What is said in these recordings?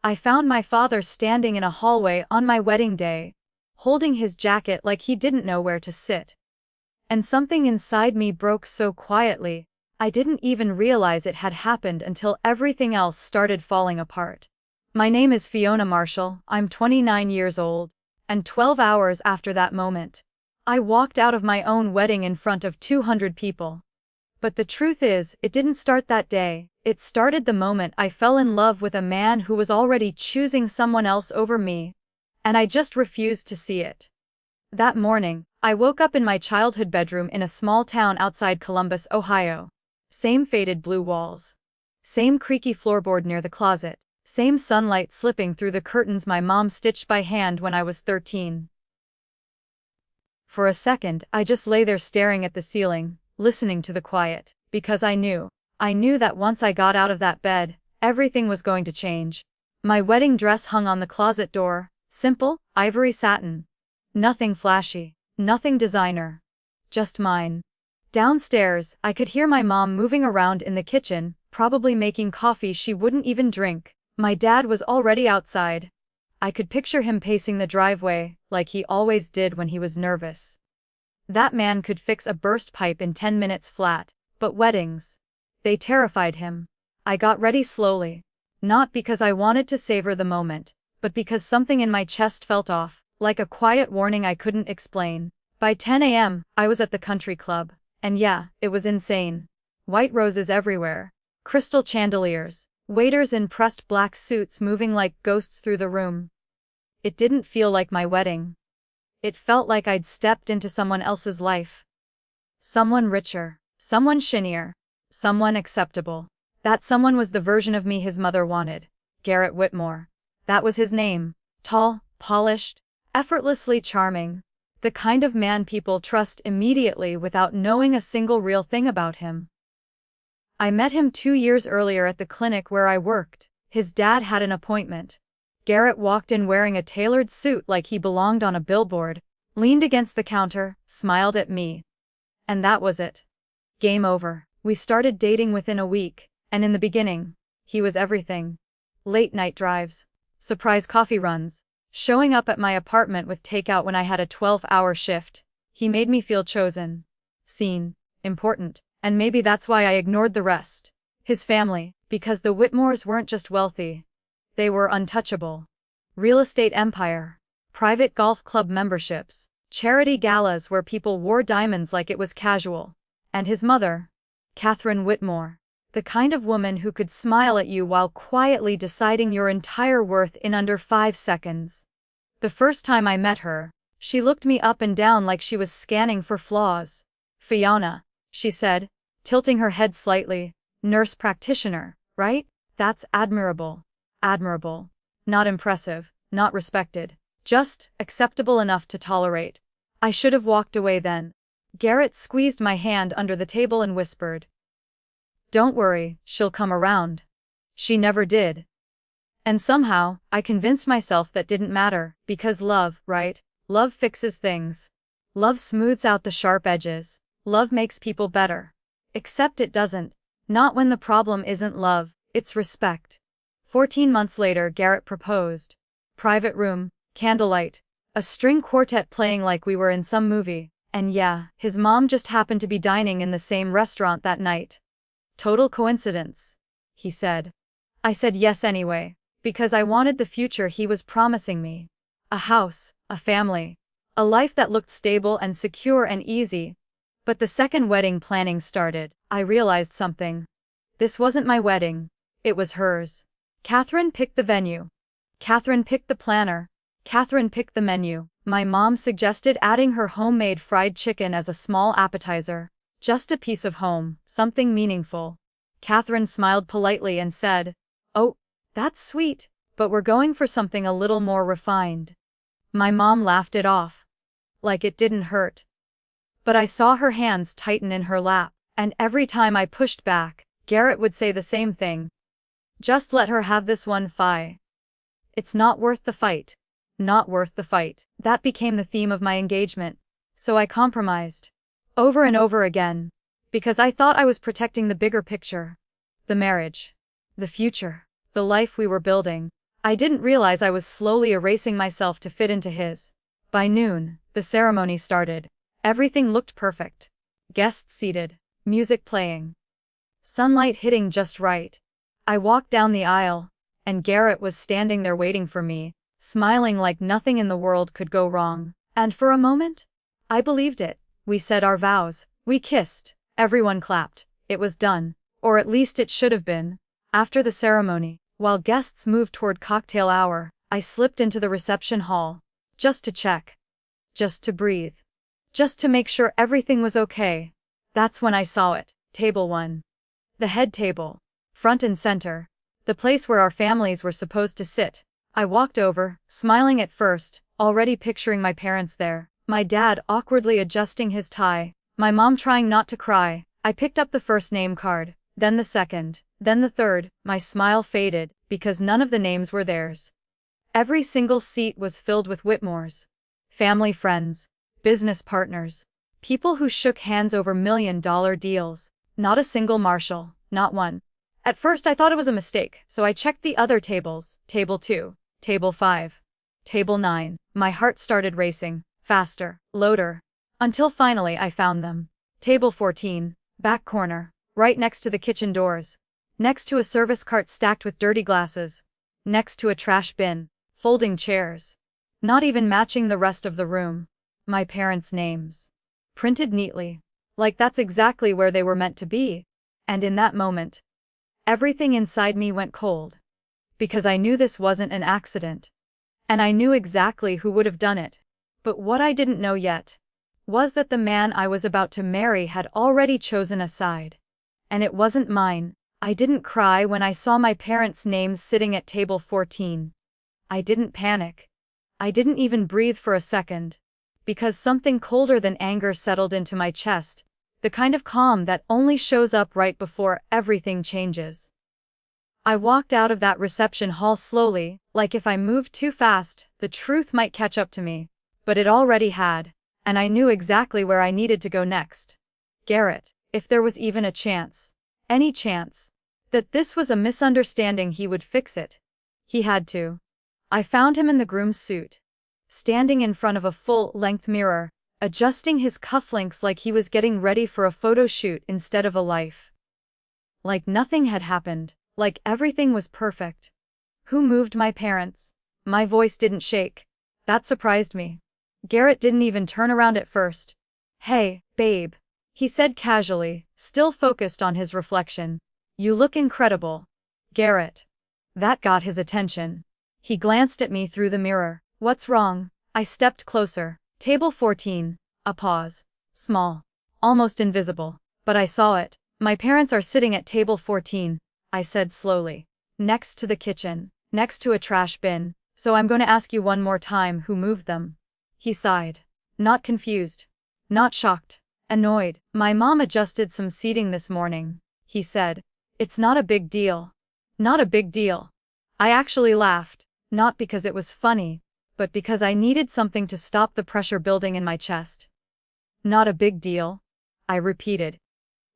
I found my father standing in a hallway on my wedding day, holding his jacket like he didn't know where to sit. And something inside me broke so quietly, I didn't even realize it had happened until everything else started falling apart. My name is Fiona Marshall, I'm 29 years old, and 12 hours after that moment, I walked out of my own wedding in front of 200 people. But the truth is, it didn't start that day, it started the moment I fell in love with a man who was already choosing someone else over me, and I just refused to see it. That morning, I woke up in my childhood bedroom in a small town outside Columbus, Ohio. Same faded blue walls. Same creaky floorboard near the closet. Same sunlight slipping through the curtains my mom stitched by hand when I was 13. For a second, I just lay there staring at the ceiling, listening to the quiet, because I knew that once I got out of that bed, everything was going to change. My wedding dress hung on the closet door, simple, ivory satin. Nothing flashy, nothing designer. Just mine. Downstairs, I could hear my mom moving around in the kitchen, probably making coffee she wouldn't even drink. My dad was already outside. I could picture him pacing the driveway, like he always did when he was nervous. That man could fix a burst pipe in 10 minutes flat, but weddings, they terrified him. I got ready slowly. Not because I wanted to savor the moment, but because something in my chest felt off, like a quiet warning I couldn't explain. By 10 a.m., I was at the country club, and yeah, it was insane. White roses everywhere, crystal chandeliers, waiters in pressed black suits moving like ghosts through the room. It didn't feel like my wedding. It felt like I'd stepped into someone else's life. Someone richer, someone shinier, someone acceptable. That someone was the version of me his mother wanted. Garrett Whitmore. That was his name. Tall, polished, effortlessly charming. The kind of man people trust immediately without knowing a single real thing about him. I met him 2 years earlier at the clinic where I worked. His dad had an appointment. Garrett walked in wearing a tailored suit like he belonged on a billboard, leaned against the counter, smiled at me. And that was it. Game over. We started dating within a week, and in the beginning, he was everything. Late night drives, surprise coffee runs, showing up at my apartment with takeout when I had a 12-hour shift. He made me feel chosen, seen, important, and maybe that's why I ignored the rest. His family, because the Whitmores weren't just wealthy. They were untouchable. Real estate empire, private golf club memberships, charity galas where people wore diamonds like it was casual. And his mother, Catherine Whitmore, the kind of woman who could smile at you while quietly deciding your entire worth in under 5 seconds. The first time I met her, she looked me up and down like she was scanning for flaws. "Fiona," she said, tilting her head slightly, "nurse practitioner, right? That's admirable. Admirable. Not impressive, not respected. Just acceptable enough to tolerate." I should have walked away then. Garrett squeezed my hand under the table and whispered, "Don't worry, she'll come around." She never did. And somehow, I convinced myself that didn't matter, because love, right? Love fixes things. Love smooths out the sharp edges. Love makes people better. Except it doesn't. Not when the problem isn't love, it's respect. 14 months later, Garrett proposed. Private room, candlelight, a string quartet playing like we were in some movie, and yeah, his mom just happened to be dining in the same restaurant that night. Total coincidence, he said. I said yes anyway, because I wanted the future he was promising me. A house, a family, a life that looked stable and secure and easy. But the second wedding planning started, I realized something. This wasn't my wedding. It was hers. Catherine picked the venue. Catherine picked the planner. Catherine picked the menu. My mom suggested adding her homemade fried chicken as a small appetizer. Just a piece of home, something meaningful. Catherine smiled politely and said, "Oh, that's sweet, but we're going for something a little more refined." My mom laughed it off. Like it didn't hurt. But I saw her hands tighten in her lap, and every time I pushed back, Garrett would say the same thing. "Just let her have this one, Fi. It's not worth the fight. Not worth the fight." That became the theme of my engagement. So I compromised. Over and over again. Because I thought I was protecting the bigger picture. The marriage. The future. The life we were building. I didn't realize I was slowly erasing myself to fit into his. By noon, the ceremony started. Everything looked perfect. Guests seated, music playing, sunlight hitting just right. I walked down the aisle, and Garrett was standing there waiting for me, smiling like nothing in the world could go wrong. And for a moment, I believed it. We said our vows, we kissed, everyone clapped. It was done, or at least it should have been. After the ceremony, while guests moved toward cocktail hour, I slipped into the reception hall. Just to check. Just to breathe. Just to make sure everything was okay. That's when I saw it. Table 1. The head table. Front and center. The place where our families were supposed to sit. I walked over, smiling at first, already picturing my parents there. My dad awkwardly adjusting his tie. My mom trying not to cry. I picked up the first name card, then the second, then the third. My smile faded, because none of the names were theirs. Every single seat was filled with Whitmores. Family friends. Business partners. People who shook hands over $1 million deals. Not a single Marshall, not one. At first I thought it was a mistake, so I checked the other tables. Table 2, Table 5, Table 9. My heart started racing, faster, louder, until finally I found them. Table 14, back corner, right next to the kitchen doors. Next to a service cart stacked with dirty glasses. Next to a trash bin, folding chairs. Not even matching the rest of the room. My parents' names. Printed neatly. Like that's exactly where they were meant to be. And in that moment, everything inside me went cold. Because I knew this wasn't an accident. And I knew exactly who would have done it. But what I didn't know yet was that the man I was about to marry had already chosen a side. And it wasn't mine. I didn't cry when I saw my parents' names sitting at table 14. I didn't panic. I didn't even breathe for a second. Because something colder than anger settled into my chest, the kind of calm that only shows up right before everything changes. I walked out of that reception hall slowly, like if I moved too fast, the truth might catch up to me. But it already had, and I knew exactly where I needed to go next. Garrett, if there was even a chance, any chance, that this was a misunderstanding, he would fix it. He had to. I found him in the groom's suit, standing in front of a full-length mirror, adjusting his cufflinks like he was getting ready for a photo shoot instead of a life. Like nothing had happened, like everything was perfect. Who moved my parents? My voice didn't shake. That surprised me. Garrett didn't even turn around at first. "Hey, babe," he said casually, still focused on his reflection. "You look incredible." Garrett. That got his attention. He glanced at me through the mirror. "What's wrong?" I stepped closer. Table 14. A pause. Small. Almost invisible. But I saw it. "My parents are sitting at table 14, I said slowly. "Next to the kitchen. Next to a trash bin. So I'm going to ask you one more time, who moved them?" He sighed. Not confused. Not shocked. Annoyed. "My mom adjusted some seating this morning," he said. "It's not a big deal." Not a big deal. I actually laughed. Not because it was funny, but because I needed something to stop the pressure building in my chest. "Not a big deal," I repeated.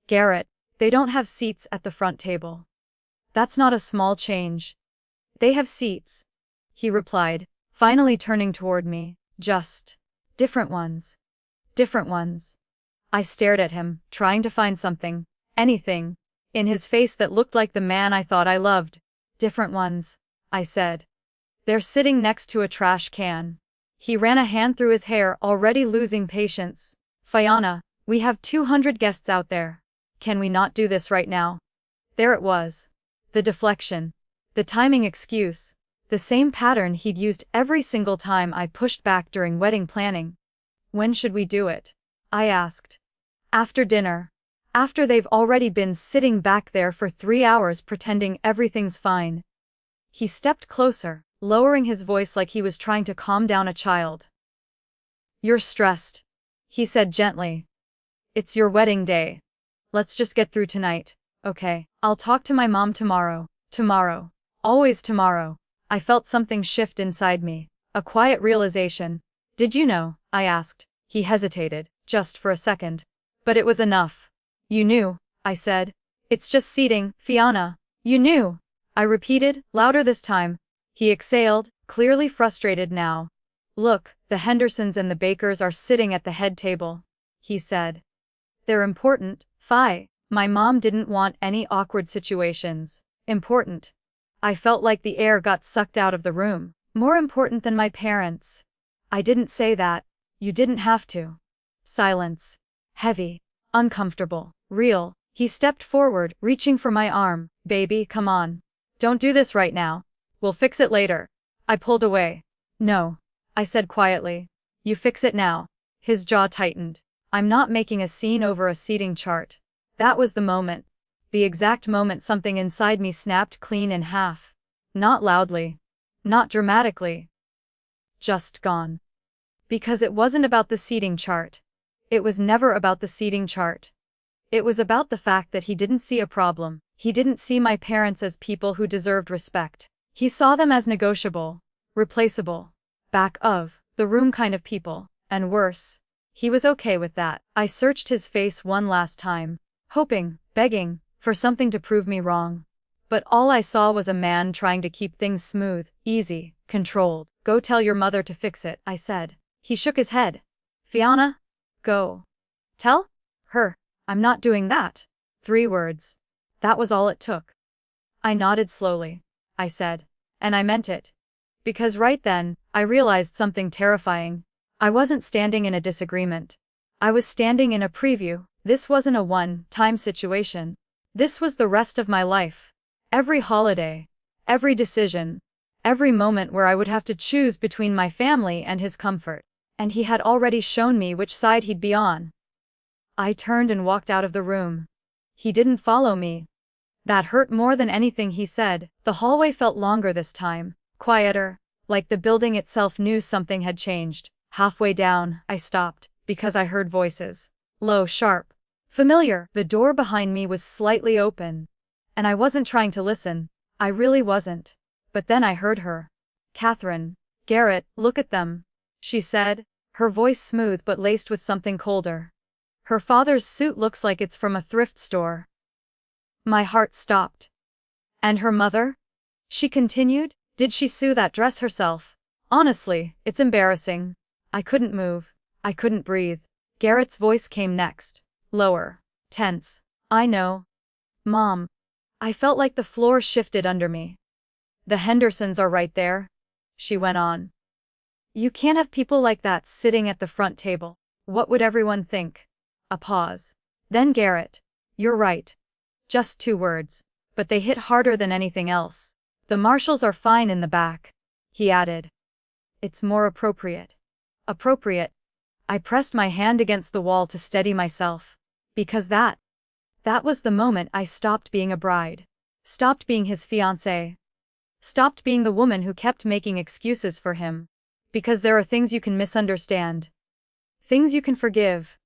"Garrett, they don't have seats at the front table. That's not a small change." "They have seats," he replied, finally turning toward me. "Just different ones. Different ones." I stared at him, trying to find something, anything, in his face that looked like the man I thought I loved. "Different ones," I said. "They're sitting next to a trash can." He ran a hand through his hair, already losing patience. "Fiona, we have 200 guests out there. Can we not do this right now?" There it was. The deflection. The timing excuse. The same pattern he'd used every single time I pushed back during wedding planning. "When should we do it?" I asked. "After dinner. After they've already been sitting back there for 3 hours pretending everything's fine." He stepped closer, lowering his voice like he was trying to calm down a child. "You're stressed," he said gently. "It's your wedding day. Let's just get through tonight, okay? I'll talk to my mom tomorrow. Tomorrow. Always tomorrow." I felt something shift inside me, a quiet realization. "Did you know?" I asked. He hesitated, just for a second. But it was enough. "You knew," I said. "It's just seating, Fiona." "You knew," I repeated, louder this time. He exhaled, clearly frustrated now. Look, the Hendersons and the Bakers are sitting at the head table, he said. They're important, Fi. My mom didn't want any awkward situations. Important. I felt like the air got sucked out of the room. More important than my parents. I didn't say that. You didn't have to. Silence. Heavy. Uncomfortable. Real. He stepped forward, reaching for my arm. Baby, come on. Don't do this right now. We'll fix it later. I pulled away. No. I said quietly. You fix it now. His jaw tightened. I'm not making a scene over a seating chart. That was the moment. The exact moment something inside me snapped clean in half. Not loudly. Not dramatically. Just gone. Because it wasn't about the seating chart. It was never about the seating chart. It was about the fact that he didn't see a problem. He didn't see my parents as people who deserved respect. He saw them as negotiable, replaceable, back of the room kind of people, and worse. He was okay with that. I searched his face one last time, hoping, begging, for something to prove me wrong. But all I saw was a man trying to keep things smooth, easy, controlled. Go tell your mother to fix it, I said. He shook his head. Fiona? Go. Tell? Her. I'm not doing that. 3 words. That was all it took. I nodded slowly. I said. And I meant it. Because right then, I realized something terrifying. I wasn't standing in a disagreement. I was standing in a preview. This wasn't a one-time situation. This was the rest of my life. Every holiday. Every decision. Every moment where I would have to choose between my family and his comfort. And he had already shown me which side he'd be on. I turned and walked out of the room. He didn't follow me. That hurt more than anything he said. The hallway felt longer this time, quieter, like the building itself knew something had changed. Halfway down, I stopped, because I heard voices. Low, sharp. Familiar. The door behind me was slightly open. And I wasn't trying to listen. I really wasn't. But then I heard her. Catherine. Garrett, look at them. She said, her voice smooth but laced with something colder. Her father's suit looks like it's from a thrift store. My heart stopped. And her mother? She continued, did she sew that dress herself? Honestly, it's embarrassing. I couldn't move. I couldn't breathe. Garrett's voice came next. Lower. Tense. I know. Mom. I felt like the floor shifted under me. The Hendersons are right there. She went on. You can't have people like that sitting at the front table. What would everyone think? A pause. Then Garrett. You're right. Just 2 words. But they hit harder than anything else. The marshals are fine in the back. He added. It's more appropriate. Appropriate. I pressed my hand against the wall to steady myself. Because that was the moment I stopped being a bride. Stopped being his fiancé. Stopped being the woman who kept making excuses for him. Because there are things you can misunderstand. Things you can forgive.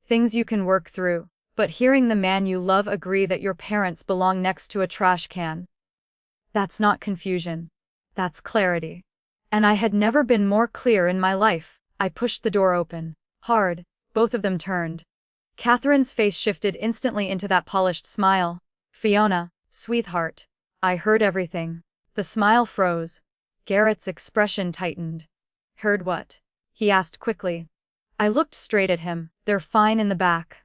Things you can work through. But hearing the man you love agree that your parents belong next to a trash can. That's not confusion. That's clarity. And I had never been more clear in my life. I pushed the door open. Hard. Both of them turned. Catherine's face shifted instantly into that polished smile. Fiona, sweetheart. I heard everything. The smile froze. Garrett's expression tightened. Heard what? He asked quickly. I looked straight at him. They're fine in the back.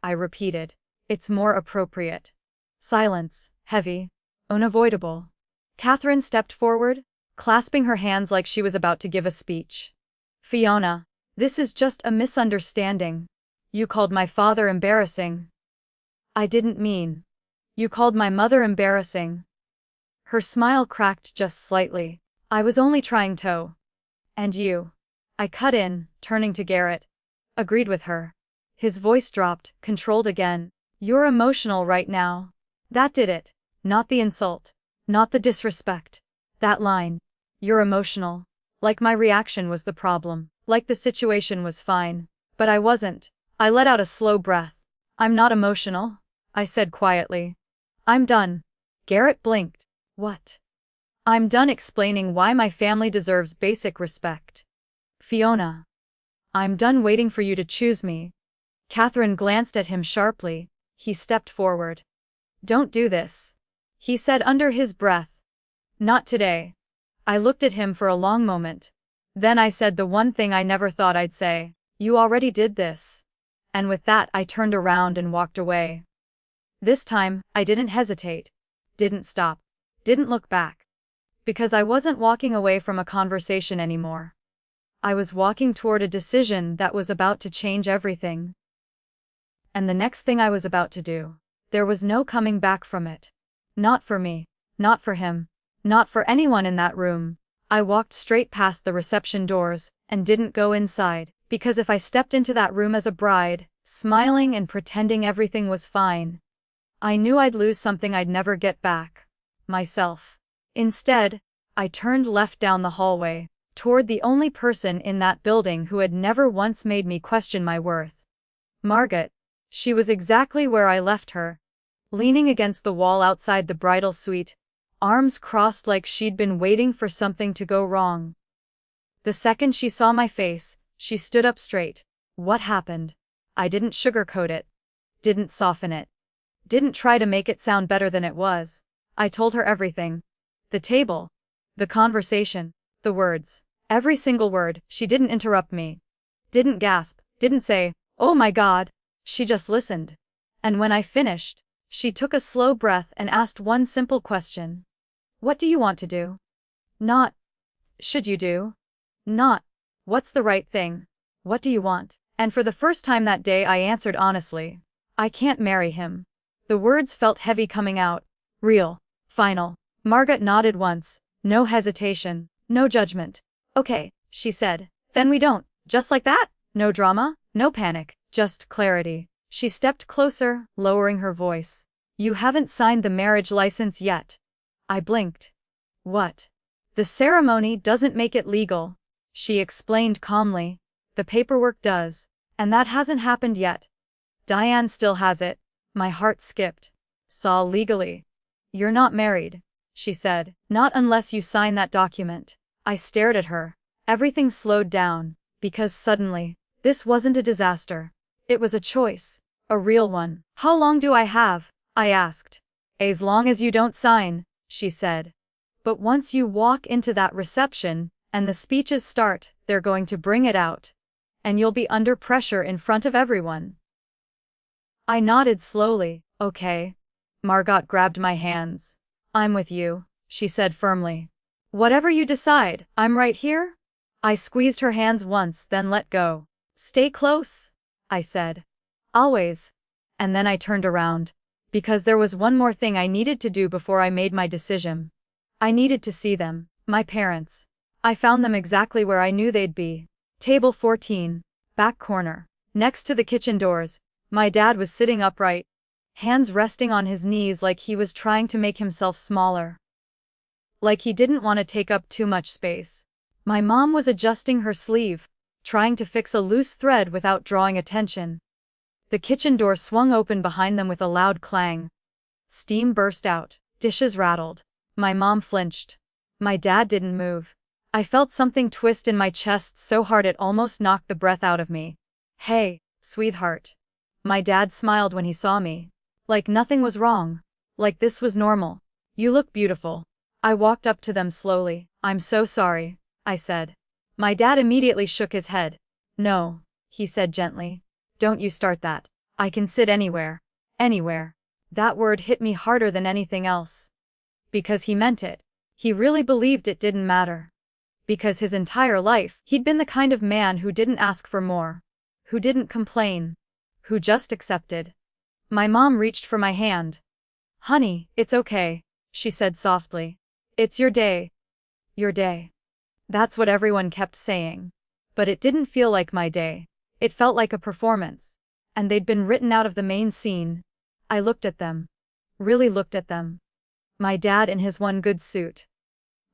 I repeated. It's more appropriate. Silence. Heavy. Unavoidable. Catherine stepped forward, clasping her hands like she was about to give a speech. Fiona, this is just a misunderstanding. You called my father embarrassing. I didn't mean. You called my mother embarrassing. Her smile cracked just slightly. I was only trying to. And you. I cut in, turning to Garrett. Agreed with her. His voice dropped, controlled again. You're emotional right now. That did it. Not the insult. Not the disrespect. That line. You're emotional. Like my reaction was the problem. Like the situation was fine. But I wasn't. I let out a slow breath. I'm not emotional, I said quietly. I'm done. Garrett blinked. What? I'm done explaining why my family deserves basic respect. Fiona. I'm done waiting for you to choose me. Catherine glanced at him sharply. He stepped forward. Don't do this, he said under his breath. Not today. I looked at him for a long moment. Then I said the one thing I never thought I'd say. You already did this. And with that I turned around and walked away. This time, I didn't hesitate. Didn't stop. Didn't look back. Because I wasn't walking away from a conversation anymore. I was walking toward a decision that was about to change everything. And the next thing I was about to do, there was no coming back from it. Not for me. Not for him. Not for anyone in that room. I walked straight past the reception doors and didn't go inside, because if I stepped into that room as a bride, smiling and pretending everything was fine, I knew I'd lose something I'd never get back. Myself. Instead, I turned left down the hallway, toward the only person in that building who had never once made me question my worth. Margot. She was exactly where I left her, leaning against the wall outside the bridal suite, arms crossed like she'd been waiting for something to go wrong. The second she saw my face, she stood up straight. What happened? I didn't sugarcoat it. Didn't soften it. Didn't try to make it sound better than it was. I told her everything. The table. The conversation. The words. Every single word. She didn't interrupt me. Didn't gasp. Didn't say, "Oh my God." She just listened. And when I finished, she took a slow breath and asked one simple question. What do you want to do? Not, should you do? Not, what's the right thing? What do you want? And for the first time that day I answered honestly. I can't marry him. The words felt heavy coming out. Real. Final. Margot nodded once. No hesitation. No judgment. Okay, she said. Then we don't. Just like that? No drama? No panic. Just clarity. She stepped closer, lowering her voice. You haven't signed the marriage license yet. I blinked. What? The ceremony doesn't make it legal, she explained calmly. The paperwork does. And that hasn't happened yet. Diane still has it. My heart skipped. Saw legally. You're not married, she said. Not unless you sign that document. I stared at her. Everything slowed down, because suddenly, this wasn't a disaster. It was a choice. A real one. How long do I have? I asked. As long as you don't sign, she said. But once you walk into that reception, and the speeches start, they're going to bring it out. And you'll be under pressure in front of everyone. I nodded slowly. Okay. Margot grabbed my hands. I'm with you, she said firmly. Whatever you decide, I'm right here. I squeezed her hands once, then let go. Stay close, I said. Always. And then I turned around. Because there was one more thing I needed to do before I made my decision. I needed to see them, my parents. I found them exactly where I knew they'd be. Table 14, back corner, next to the kitchen doors. My dad was sitting upright, hands resting on his knees like he was trying to make himself smaller. Like he didn't want to take up too much space. My mom was adjusting her sleeve, trying to fix a loose thread without drawing attention. The kitchen door swung open behind them with a loud clang. Steam burst out. Dishes rattled. My mom flinched. My dad didn't move. I felt something twist in my chest so hard it almost knocked the breath out of me. Hey, sweetheart. My dad smiled when he saw me. Like nothing was wrong. Like this was normal. You look beautiful. I walked up to them slowly. I'm so sorry, I said. My dad immediately shook his head. No, he said gently. Don't you start that. I can sit anywhere. Anywhere. That word hit me harder than anything else. Because he meant it. He really believed it didn't matter. Because his entire life, he'd been the kind of man who didn't ask for more. Who didn't complain. Who just accepted. My mom reached for my hand. Honey, it's okay, she said softly. It's your day. Your day. That's what everyone kept saying. But it didn't feel like my day. It felt like a performance. And they'd been written out of the main scene. I looked at them. Really looked at them. My dad in his one good suit.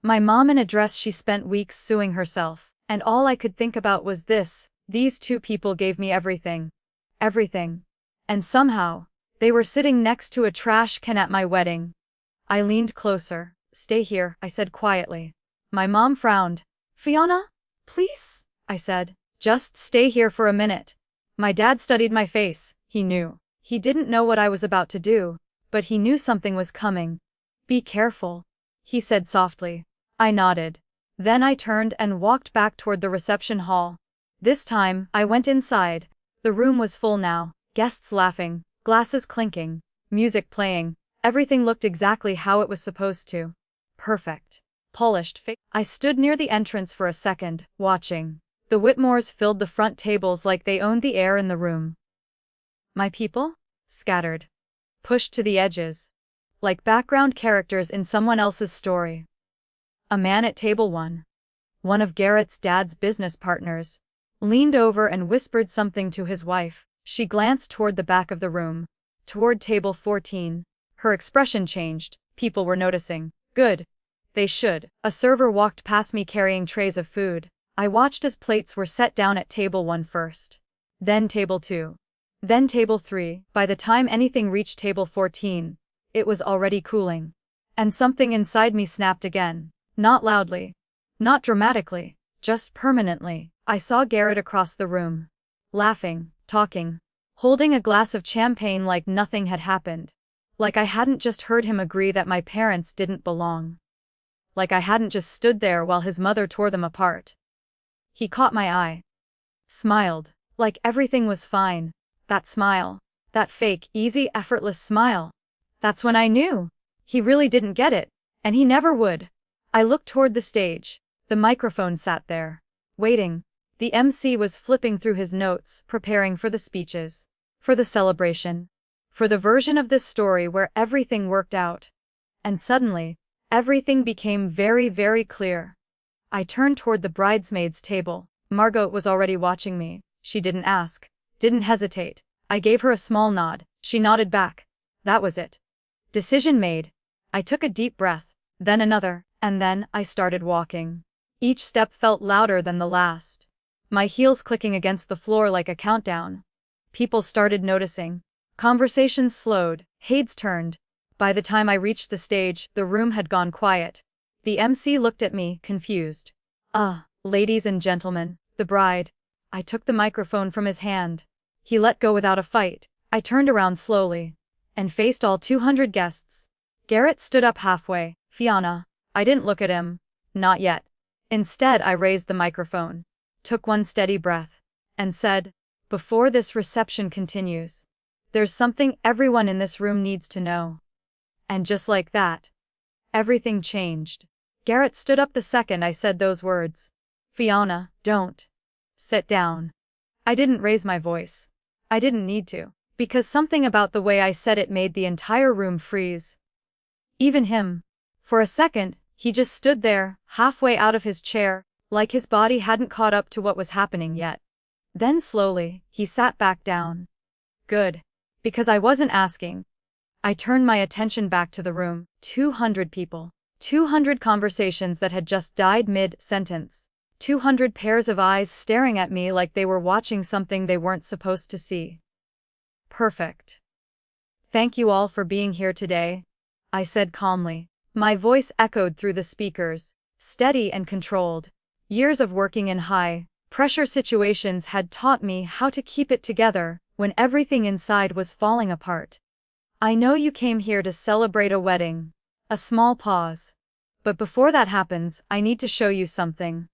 My mom in a dress she spent weeks sewing herself. And all I could think about was this. These two people gave me everything. Everything. And somehow, they were sitting next to a trash can at my wedding. I leaned closer. Stay here, I said quietly. My mom frowned. Fiona? Please? I said. Just stay here for a minute. My dad studied my face. He knew. He didn't know what I was about to do, but he knew something was coming. Be careful, he said softly. I nodded. Then I turned and walked back toward the reception hall. This time, I went inside. The room was full now, guests laughing, glasses clinking, music playing. Everything looked exactly how it was supposed to. Perfect. Polished face. I stood near the entrance for a second, watching. The Whitmores filled the front tables like they owned the air in the room. My people? Scattered. Pushed to the edges. Like background characters in someone else's story. A man at table 1 of Garrett's dad's business partners, leaned over and whispered something to his wife. She glanced toward the back of the room, toward table 14. Her expression changed. People were noticing. Good. They should. A server walked past me carrying trays of food. I watched as plates were set down at table 1 first. Then table 2. Then table 3. By the time anything reached table 14, it was already cooling. And something inside me snapped again. Not loudly. Not dramatically. Just permanently. I saw Garrett across the room. Laughing, talking, holding a glass of champagne like nothing had happened. Like I hadn't just heard him agree that my parents didn't belong. Like I hadn't just stood there while his mother tore them apart. He caught my eye. Smiled. Like everything was fine. That smile. That fake, easy, effortless smile. That's when I knew. He really didn't get it. And he never would. I looked toward the stage. The microphone sat there. Waiting. The MC was flipping through his notes, preparing for the speeches. For the celebration. For the version of this story where everything worked out. And suddenly, everything became very, very clear. I turned toward the bridesmaids' table. Margot was already watching me. She didn't ask. Didn't hesitate. I gave her a small nod. She nodded back. That was it. Decision made. I took a deep breath. Then another. And then I started walking. Each step felt louder than the last. My heels clicking against the floor like a countdown. People started noticing. Conversations slowed. Heads turned. By the time I reached the stage, the room had gone quiet. The MC looked at me, confused. Ladies and gentlemen, the bride. I took the microphone from his hand. He let go without a fight. I turned around slowly. And faced all 200 guests. Garrett stood up halfway. Fiona. I didn't look at him. Not yet. Instead, I raised the microphone, took one steady breath, and said, before this reception continues, there's something everyone in this room needs to know. And just like that, everything changed. Garrett stood up the second I said those words. Fiona, don't. Sit down. I didn't raise my voice. I didn't need to, because something about the way I said it made the entire room freeze. Even him. For a second, he just stood there, halfway out of his chair, like his body hadn't caught up to what was happening yet. Then slowly, he sat back down. Good. Because I wasn't asking. I turned my attention back to the room. 200 people. 200 conversations that had just died mid-sentence. 200 pairs of eyes staring at me like they were watching something they weren't supposed to see. Perfect. Thank you all for being here today, I said calmly. My voice echoed through the speakers, steady and controlled. Years of working in high-pressure situations had taught me how to keep it together when everything inside was falling apart. I know you came here to celebrate a wedding. A small pause. But before that happens, I need to show you something.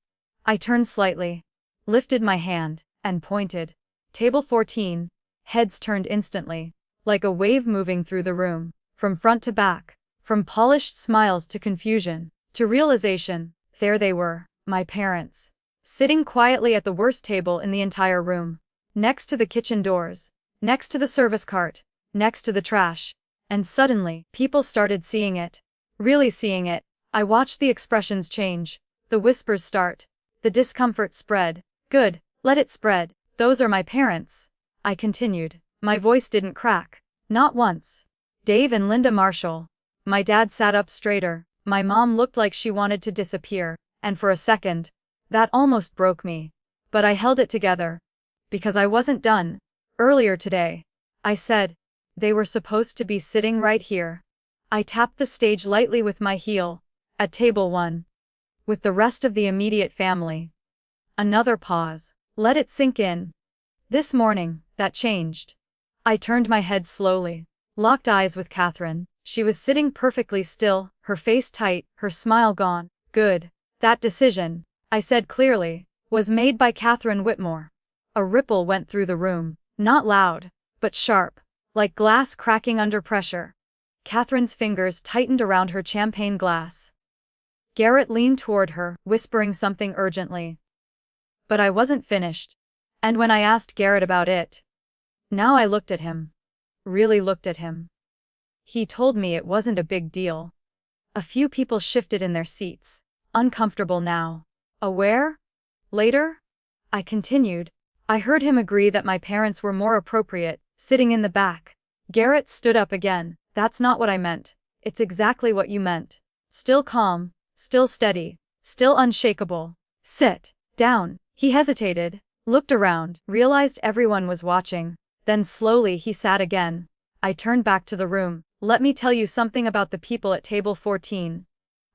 I turned slightly, lifted my hand, and pointed. Table 14. Heads turned instantly, like a wave moving through the room, from front to back. From polished smiles to confusion, to realization, there they were, my parents. Sitting quietly at the worst table in the entire room. Next to the kitchen doors. Next to the service cart. Next to the trash. And suddenly, people started seeing it. Really seeing it. I watched the expressions change. The whispers start. The discomfort spread. Good, let it spread. Those are my parents. I continued. My voice didn't crack. Not once. Dave and Linda Marshall. My dad sat up straighter. My mom looked like she wanted to disappear, and for a second, that almost broke me. But I held it together. Because I wasn't done. Earlier today, I said, they were supposed to be sitting right here. I tapped the stage lightly with my heel, at table 1. With the rest of the immediate family. Another pause. Let it sink in. This morning, that changed. I turned my head slowly, locked eyes with Catherine. She was sitting perfectly still, her face tight, her smile gone. Good. That decision, I said clearly, was made by Catherine Whitmore. A ripple went through the room, not loud, but sharp, like glass cracking under pressure. Catherine's fingers tightened around her champagne glass. Garrett leaned toward her, whispering something urgently. But I wasn't finished. And when I asked Garrett about it, now I looked at him. Really looked at him. He told me it wasn't a big deal. A few people shifted in their seats, uncomfortable now. Aware? Later? I continued. I heard him agree that my parents were more appropriate, sitting in the back. Garrett stood up again. That's not what I meant. It's exactly what you meant. Still calm, still steady, still unshakable. Sit down. He hesitated, looked around, realized everyone was watching. Then slowly he sat again. I turned back to the room. Let me tell you something about the people at table 14.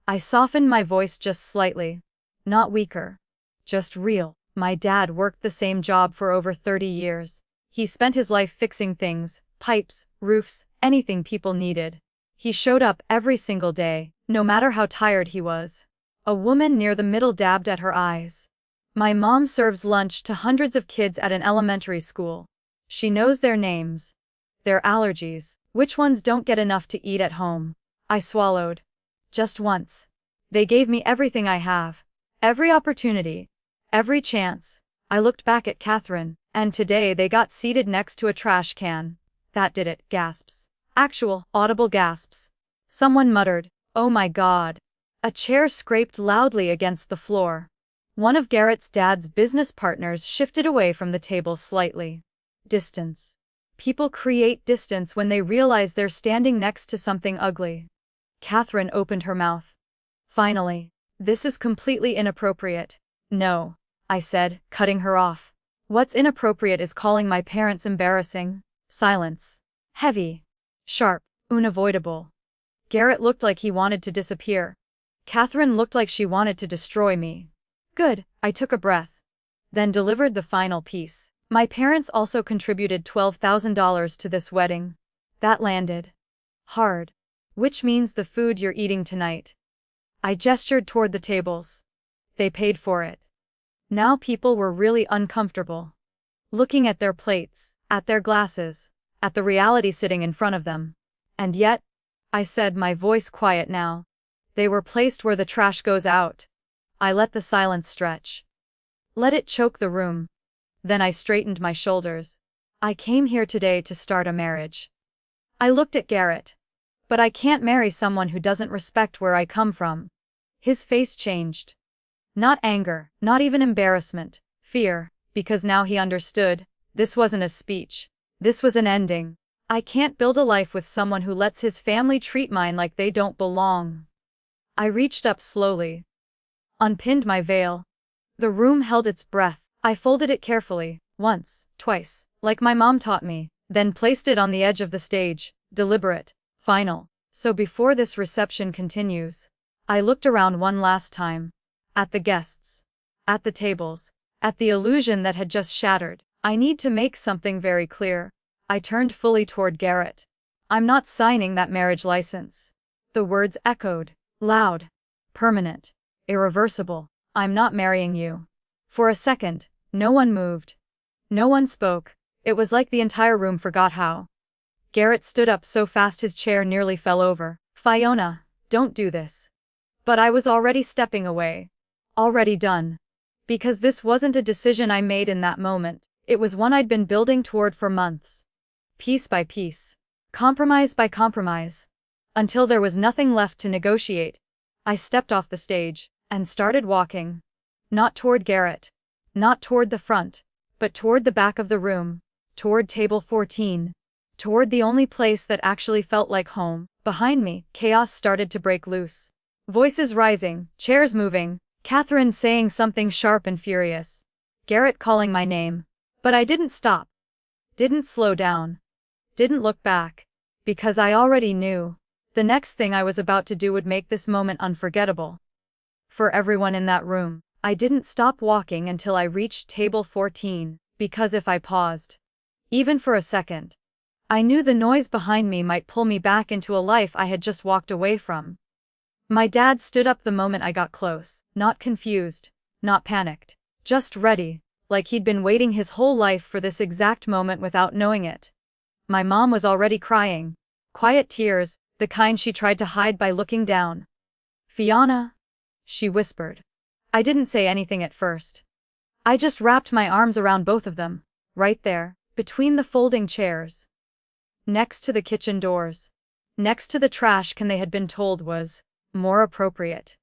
I softened my voice just slightly. Not weaker. Just real. My dad worked the same job for over 30 years. He spent his life fixing things, pipes, roofs, anything people needed. He showed up every single day, no matter how tired he was. A woman near the middle dabbed at her eyes. My mom serves lunch to hundreds of kids at an elementary school. She knows their names, their allergies, which ones don't get enough to eat at home. I swallowed. Just once. They gave me everything I have. Every opportunity. Every chance. I looked back at Catherine, and today they got seated next to a trash can. That did it. Gasps. Actual, audible gasps. Someone muttered, "Oh my God." A chair scraped loudly against the floor. One of Garrett's dad's business partners shifted away from the table slightly. Distance. People create distance when they realize they're standing next to something ugly. Catherine opened her mouth. Finally. This is completely inappropriate. No, I said, cutting her off. What's inappropriate is calling my parents embarrassing. Silence. Heavy. Sharp. Unavoidable. Garrett looked like he wanted to disappear. Catherine looked like she wanted to destroy me. Good, I took a breath. Then delivered the final piece. My parents also contributed $12,000 to this wedding. That landed hard. Which means the food you're eating tonight. I gestured toward the tables. They paid for it. Now people were really uncomfortable. Looking at their plates, at their glasses, at the reality sitting in front of them. And yet, I said, my voice quiet now, they were placed where the trash goes out. I let the silence stretch. Let it choke the room. Then I straightened my shoulders. I came here today to start a marriage. I looked at Garrett. But I can't marry someone who doesn't respect where I come from. His face changed. Not anger, not even embarrassment, fear, because now he understood. This wasn't a speech. This was an ending. I can't build a life with someone who lets his family treat mine like they don't belong. I reached up slowly. Unpinned my veil. The room held its breath. I folded it carefully, once, twice, like my mom taught me, then placed it on the edge of the stage, deliberate, final. So before this reception continues, I looked around one last time. At the guests. At the tables. At the illusion that had just shattered. I need to make something very clear. I turned fully toward Garrett. I'm not signing that marriage license. The words echoed. Loud. Permanent. Irreversible. I'm not marrying you. For a second, no one moved. No one spoke. It was like the entire room forgot how. Garrett stood up so fast his chair nearly fell over. Fiona, don't do this. But I was already stepping away. Already done. Because this wasn't a decision I made in that moment, it was one I'd been building toward for months. Piece by piece. Compromise by compromise. Until there was nothing left to negotiate. I stepped off the stage, and started walking. Not toward Garrett. Not toward the front. But toward the back of the room. Toward table 14. Toward the only place that actually felt like home. Behind me, chaos started to break loose. Voices rising, chairs moving, Catherine saying something sharp and furious. Garrett calling my name. But I didn't stop. Didn't slow down. Didn't look back. Because I already knew. The next thing I was about to do would make this moment unforgettable. For everyone in that room, I didn't stop walking until I reached table 14, because if I paused, even for a second, I knew the noise behind me might pull me back into a life I had just walked away from. My dad stood up the moment I got close, not confused, not panicked, just ready, like he'd been waiting his whole life for this exact moment without knowing it. My mom was already crying. Quiet tears, the kind she tried to hide by looking down. "Fiona," she whispered. I didn't say anything at first. I just wrapped my arms around both of them, right there, between the folding chairs. Next to the kitchen doors. Next to the trash can they had been told was more appropriate.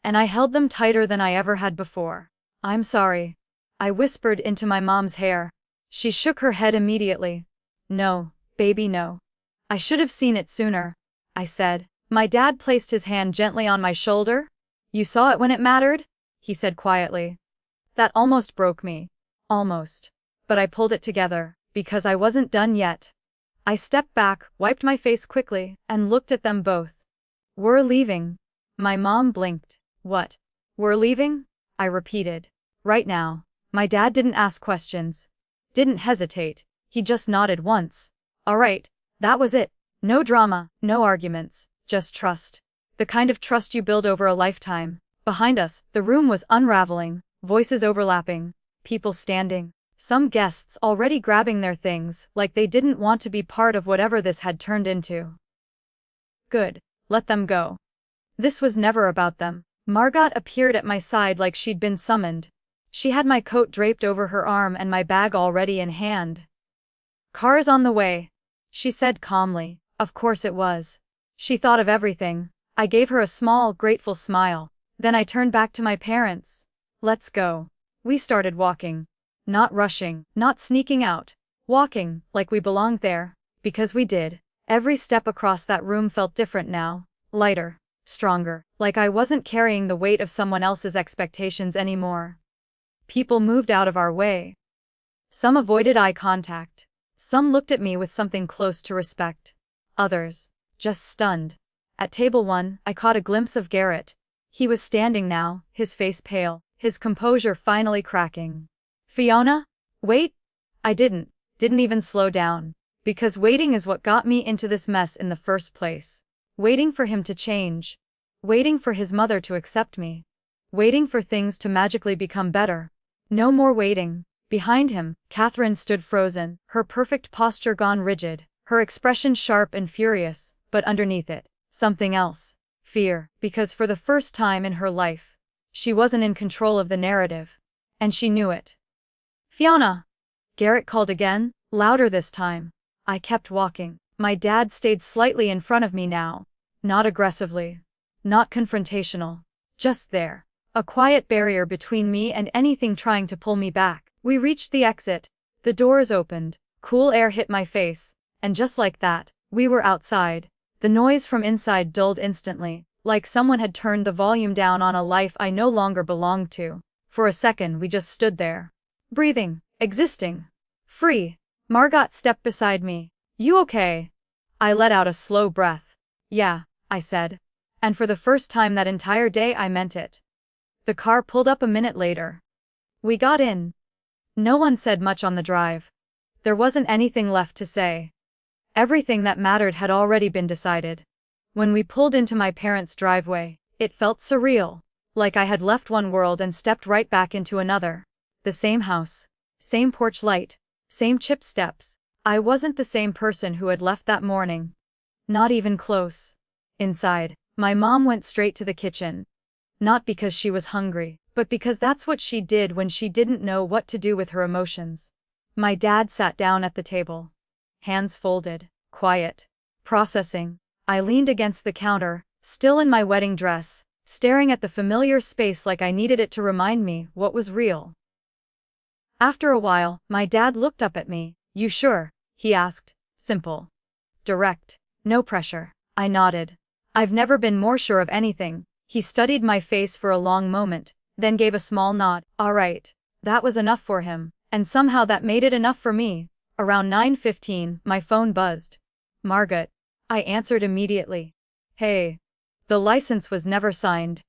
And I held them tighter than I ever had before. "I'm sorry," I whispered into my mom's hair. She shook her head immediately. "No, baby, no. I should have seen it sooner," I said. My dad placed his hand gently on my shoulder. "You saw it when it mattered?" he said quietly. That almost broke me. Almost. But I pulled it together, because I wasn't done yet. I stepped back, wiped my face quickly, and looked at them both. "We're leaving." My mom blinked. "What? We're leaving?" I repeated. "Right now." My dad didn't ask questions. Didn't hesitate. He just nodded once. "All right." That was it. No drama, no arguments, just trust. The kind of trust you build over a lifetime. Behind us, the room was unraveling, voices overlapping, people standing, some guests already grabbing their things like they didn't want to be part of whatever this had turned into. Good. Let them go. This was never about them. Margot appeared at my side like she'd been summoned. She had my coat draped over her arm and my bag already in hand. "Car's on the way," she said calmly. Of course it was. She thought of everything. I gave her a small, grateful smile. Then I turned back to my parents. "Let's go." We started walking. Not rushing, not sneaking out. Walking, like we belonged there. Because we did. Every step across that room felt different now. Lighter. Stronger. Like I wasn't carrying the weight of someone else's expectations anymore. People moved out of our way. Some avoided eye contact. Some looked at me with something close to respect. Others, just stunned. At table 1, I caught a glimpse of Garrett. He was standing now, his face pale, his composure finally cracking. "Fiona? Wait?" I didn't even slow down. Because waiting is what got me into this mess in the first place. Waiting for him to change. Waiting for his mother to accept me. Waiting for things to magically become better. No more waiting. Behind him, Catherine stood frozen, her perfect posture gone rigid, her expression sharp and furious, but underneath it, something else. Fear, because for the first time in her life, she wasn't in control of the narrative. And she knew it. "Fiona!" Garrett called again, louder this time. I kept walking. My dad stayed slightly in front of me now. Not aggressively. Not confrontational. Just there. A quiet barrier between me and anything trying to pull me back. We reached the exit. The doors opened. Cool air hit my face. And just like that, we were outside. The noise from inside dulled instantly, like someone had turned the volume down on a life I no longer belonged to. For a second we just stood there. Breathing. Existing. Free. Margot stepped beside me. "You okay?" I let out a slow breath. "Yeah," I said. And for the first time that entire day I meant it. The car pulled up a minute later. We got in. No one said much on the drive. There wasn't anything left to say. Everything that mattered had already been decided. When we pulled into my parents' driveway, it felt surreal. Like I had left one world and stepped right back into another. The same house. Same porch light. Same chipped steps. I wasn't the same person who had left that morning. Not even close. Inside, my mom went straight to the kitchen. Not because she was hungry, but because that's what she did when she didn't know what to do with her emotions. My dad sat down at the table. Hands folded, quiet, processing. I leaned against the counter, still in my wedding dress, staring at the familiar space like I needed it to remind me what was real. After a while, my dad looked up at me. "You sure?" he asked. Simple. Direct. No pressure. I nodded. "I've never been more sure of anything." He studied my face for a long moment, then gave a small nod. "All right." That was enough for him, and somehow that made it enough for me. Around 9:15, my phone buzzed. "Margot." I answered immediately. "Hey." "The license was never signed,"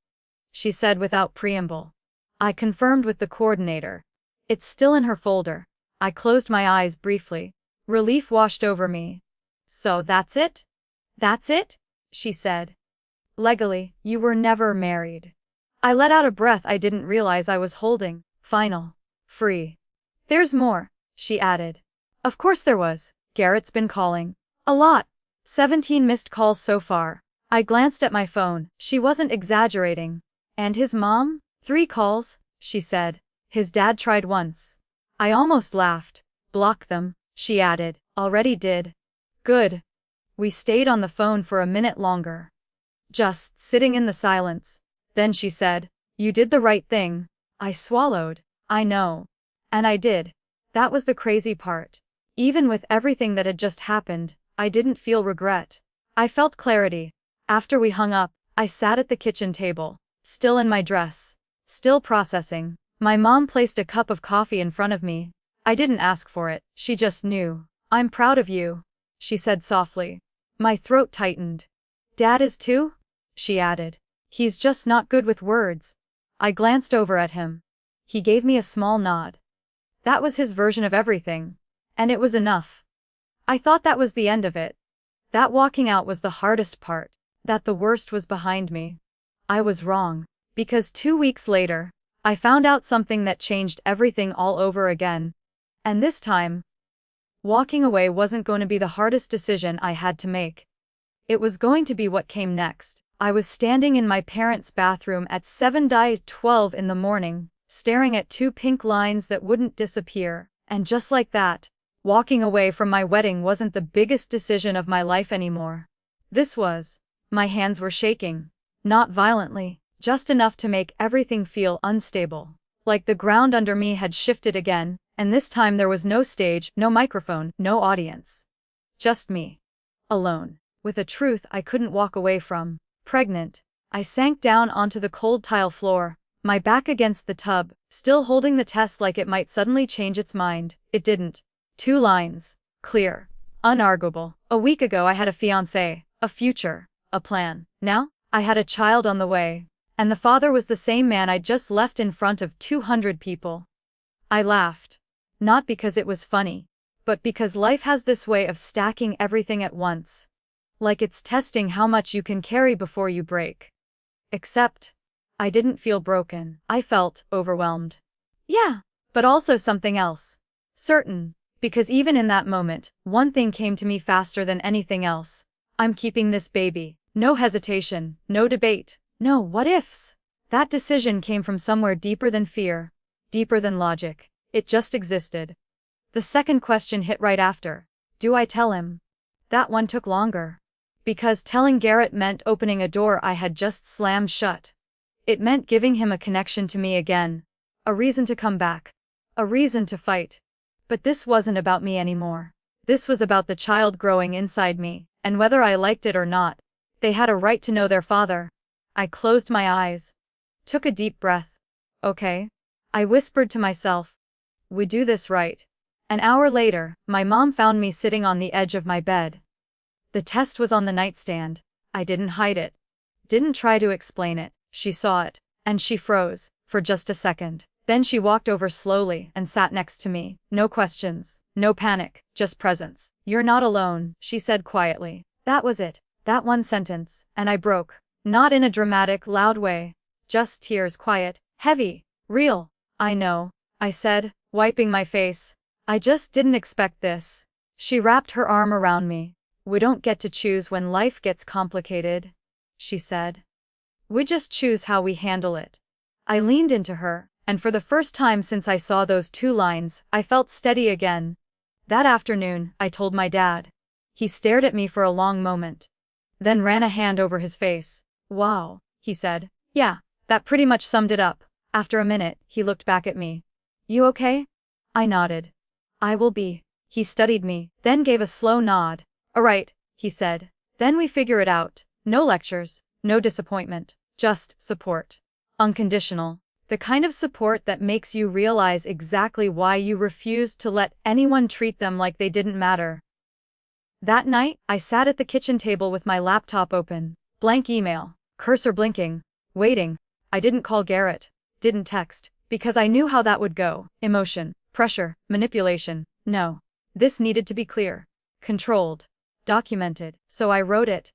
she said without preamble. I confirmed with the coordinator. "It's still in her folder." I closed my eyes briefly. Relief washed over me. "So that's it?" "That's it," she said. Legally, you were never married. I let out a breath I didn't realize I was holding. Final. Free. There's more, she added. Of course there was. Garrett's been calling. A lot. 17 missed calls so far. I glanced at my phone. She wasn't exaggerating. And his mom? 3 calls, she said. His dad tried once. I almost laughed. Block them, she added. Already did. Good. We stayed on the phone for a minute longer. Just sitting in the silence. Then she said, "You did the right thing." I swallowed. I know. And I did. That was the crazy part. Even with everything that had just happened, I didn't feel regret. I felt clarity. After we hung up, I sat at the kitchen table, still in my dress, still processing. My mom placed a cup of coffee in front of me. I didn't ask for it, she just knew. "I'm proud of you," she said softly. My throat tightened. "Dad is too?" she added. "He's just not good with words." I glanced over at him. He gave me a small nod. That was his version of everything. And it was enough. I thought that was the end of it. That walking out was the hardest part. That the worst was behind me. I was wrong. Because 2 weeks later, I found out something that changed everything all over again. And this time, walking away wasn't going to be the hardest decision I had to make. It was going to be what came next. I was standing in my parents' bathroom at 7:12 in the morning, staring at 2 pink lines that wouldn't disappear, and just like that, walking away from my wedding wasn't the biggest decision of my life anymore. This was. My hands were shaking. Not violently, just enough to make everything feel unstable. Like the ground under me had shifted again, and this time there was no stage, no microphone, no audience. Just me. Alone. With a truth I couldn't walk away from. Pregnant. I sank down onto the cold tile floor, my back against the tub, still holding the test like it might suddenly change its mind. It didn't. 2 lines. Clear. Unarguable. A week ago I had a fiancé, a future, a plan. Now, I had a child on the way. And the father was the same man I'd just left in front of 200 people. I laughed. Not because it was funny, but because life has this way of stacking everything at once. Like it's testing how much you can carry before you break. Except, I didn't feel broken. I felt overwhelmed. Yeah, but also something else. Certain, because even in that moment, one thing came to me faster than anything else. I'm keeping this baby. No hesitation, no debate, no what-ifs. That decision came from somewhere deeper than fear, deeper than logic. It just existed. The second question hit right after. Do I tell him? That one took longer. Because telling Garrett meant opening a door I had just slammed shut. It meant giving him a connection to me again. A reason to come back. A reason to fight. But this wasn't about me anymore. This was about the child growing inside me, and whether I liked it or not, they had a right to know their father. I closed my eyes. Took a deep breath. Okay. I whispered to myself. We do this right. An hour later, my mom found me sitting on the edge of my bed. The test was on the nightstand. I didn't hide it. Didn't try to explain it. She saw it. And she froze, for just a second. Then she walked over slowly and sat next to me. No questions. No panic. Just presence. "You're not alone," she said quietly. That was it. That one sentence. And I broke. Not in a dramatic, loud way. Just tears, quiet, heavy, real. "I know," I said, wiping my face. "I just didn't expect this." She wrapped her arm around me. "We don't get to choose when life gets complicated," she said. "We just choose how we handle it." I leaned into her, and for the first time since I saw those 2 lines, I felt steady again. That afternoon, I told my dad. He stared at me for a long moment. Then ran a hand over his face. "Wow," he said. "Yeah, that pretty much summed it up." After a minute, he looked back at me. "You okay?" I nodded. "I will be." He studied me, then gave a slow nod. "All right," he said. "Then we figure it out. No lectures, no disappointment, just support. Unconditional. The kind of support that makes you realize exactly why you refused to let anyone treat them like they didn't matter." That night, I sat at the kitchen table with my laptop open, blank email, cursor blinking, waiting. I didn't call Garrett, didn't text, because I knew how that would go. Emotion, pressure, manipulation. No. This needed to be clear. Controlled. Documented. So I wrote it.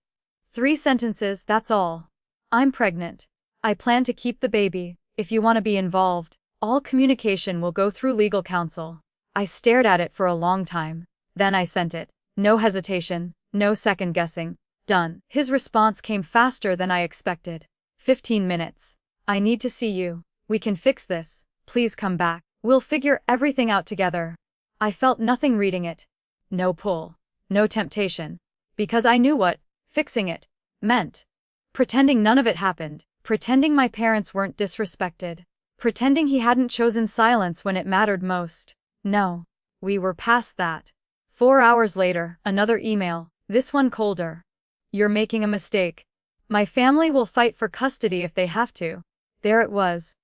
3 sentences, that's all. I'm pregnant. I plan to keep the baby. If you want to be involved, all communication will go through legal counsel. I stared at it for a long time. Then I sent it. No hesitation, no second guessing. Done. His response came faster than I expected. 15 minutes. I need to see you. We can fix this. Please come back. We'll figure everything out together. I felt nothing reading it. No pull. No temptation. Because I knew what fixing it meant. Pretending none of it happened. Pretending my parents weren't disrespected. Pretending he hadn't chosen silence when it mattered most. No. We were past that. 4 hours later, another email, this one colder. You're making a mistake. My family will fight for custody if they have to. There it was.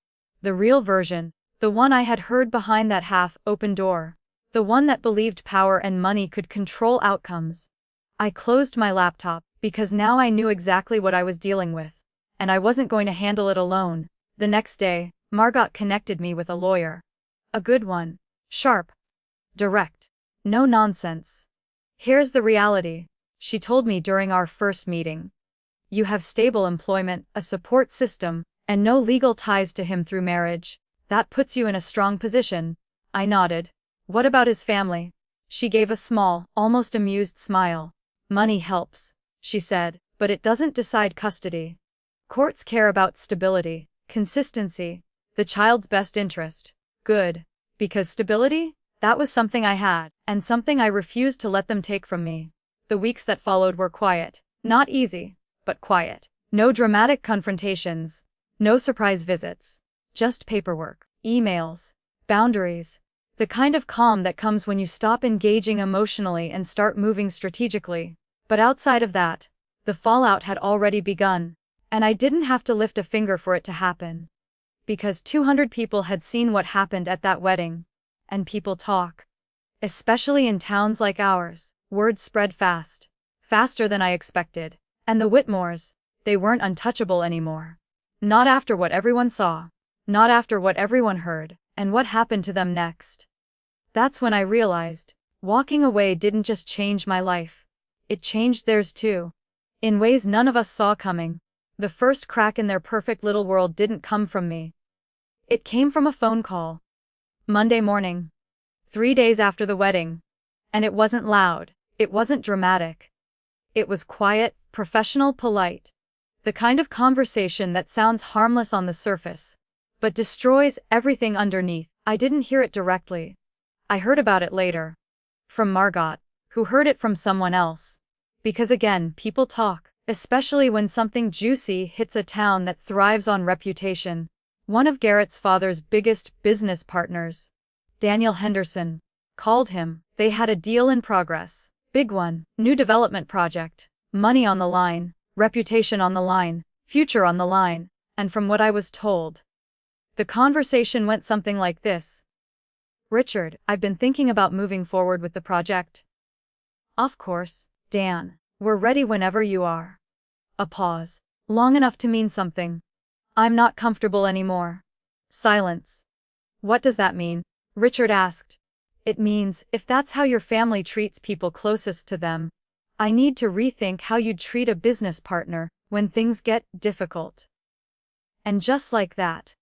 The real version. The one I had heard behind that half-open door. The one that believed power and money could control outcomes. I closed my laptop, because now I knew exactly what I was dealing with. And I wasn't going to handle it alone. The next day, Margot connected me with a lawyer. A good one. Sharp. Direct. No nonsense. Here's the reality, she told me during our first meeting. You have stable employment, a support system, and no legal ties to him through marriage. That puts you in a strong position. I nodded. What about his family? She gave a small, almost amused smile. Money helps, she said, but it doesn't decide custody. Courts care about stability, consistency, the child's best interest. Good. Because stability? That was something I had, and something I refused to let them take from me. The weeks that followed were quiet. Not easy, but quiet. No dramatic confrontations. No surprise visits. Just paperwork, emails, boundaries. The kind of calm that comes when you stop engaging emotionally and start moving strategically. But outside of that, the fallout had already begun, and I didn't have to lift a finger for it to happen. Because 200 people had seen what happened at that wedding. And people talk. Especially in towns like ours, word spread fast. Faster than I expected. And the Whitmores, they weren't untouchable anymore. Not after what everyone saw. Not after what everyone heard, and what happened to them next. That's when I realized, walking away didn't just change my life. It changed theirs too. In ways none of us saw coming. The first crack in their perfect little world didn't come from me. It came from a phone call. Monday morning. 3 days after the wedding. And it wasn't loud. It wasn't dramatic. It was quiet, professional, polite. The kind of conversation that sounds harmless on the surface, but destroys everything underneath. I didn't hear it directly. I heard about it later. From Margot, who heard it from someone else. Because again, people talk, especially when something juicy hits a town that thrives on reputation. One of Garrett's father's biggest business partners, Daniel Henderson, called him. They had a deal in progress. Big one, new development project. Money on the line, reputation on the line, future on the line, and from what I was told, the conversation went something like this. Richard, I've been thinking about moving forward with the project. Of course, Dan. We're ready whenever you are. A pause. Long enough to mean something. I'm not comfortable anymore. Silence. What does that mean? Richard asked. It means, if that's how your family treats people closest to them, I need to rethink how you'd treat a business partner when things get difficult. And just like that,